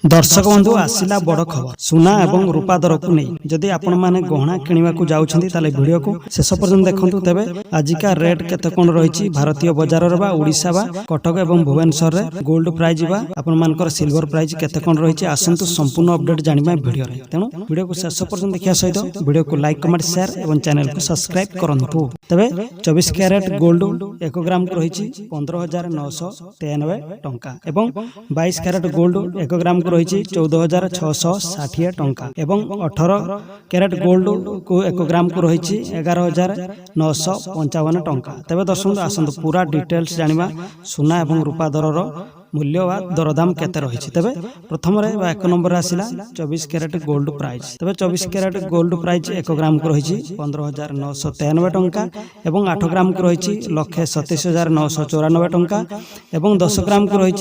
दर्शक बंधु आसिला बड़ खबर सुना एवं रूपा दर को नहीं जदि आपण माने गहना किनिबा को जाउछंती ताले वीडियो को शेष पर्यंत देखंतु तेबे आजिका रेट केते कोन रहिछि भारतीय बाजार रे बा ओडिसा बा कटक एवं भुवनेश्वर रे गोल्ड प्राइस बा आपण मानकर सिल्वर प्राइस केते कोन रहिछि आसंतु संपूर्ण अपडेट जानिबा वीडियो रे तेनु वीडियो को शेष पर्यंत देखिया सहित वीडियो को लाइक कमेंट शेयर एवं चैनल को सब्सक्राइब करंतु तेबे 24 कैरेट गोल्ड 1 ग्राम को रहिछि 15993 टंका एवं 22 कैरेट गोल्ड 1 ग्राम को रही 14,660 टंका एवं 18 कैरेट गोल्ड को 1 ग्राम को रही 11,955 टंका। तेज दर्शक आसतु पूरा डिटेल्स जानिबा सुना एवं रूपा दरर मूल्य वा दरदाम केते रही तेबे प्रथम रे 1 नंबर आसिला 24 कैरेट गोल्ड प्राइस तेबे 24 कैरेट गोल्ड प्राइस 1 ग्राम को रही 15,993 टंका एवं 8 ग्राम को रही 1,27,994 टंका एवं 10 ग्राम को रही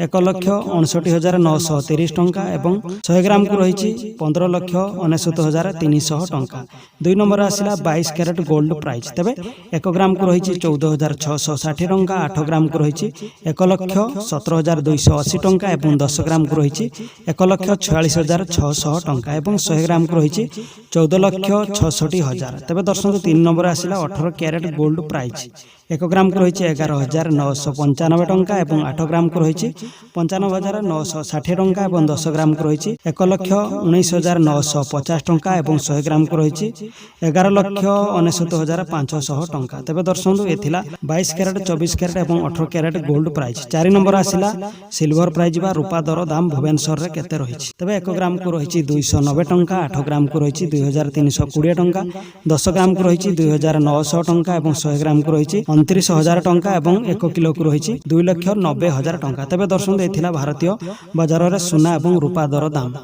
1,59,930 टंका एवं 100 ग्राम को रही 15,69,300 टंका। 2 नंबर आसिला 22 कैरेट गोल्ड प्राइस तेबे 1 ग्राम को रही 14,660 टंका 8 ग्राम को रही 1,17,280 टंका एवं 10 ग्राम को रही 1,46,600 टंका एवं 100 ग्राम को रही 14,66,000। तेज दर्शक 3 नंबर आसिला 18 कैरेट गोल्ड प्राइस 1 ग्राम को रही 11,995 टंका एवं 8 ग्राम को रही 95,960 टंका एवं 10 ग्राम को रही 1,19,950 टंका एवं 100 ग्राम को रही 11,69,500 टंका। तेज दर्शक ये 22 कैरेट 24 कैरेट एवं 18 कैरेट गोल्ड प्राइस। 4 नंबर आसिला सिल्वर प्राइस बा रूपा दर दाम भुवनेश्वर रे केते रही तेबे 1 ग्राम को रही 290 टंका 8 ग्राम को रही 2,320 टंका 10 ग्राम को रही 2,900 टंका एवं 100 ग्राम को रही 29,000 टंका एवं 1 किलो को रही 2,90,000 टंका। तेबे दर्शक ये भारतीय बाजार रे सुना एवं रूपा दर दाम।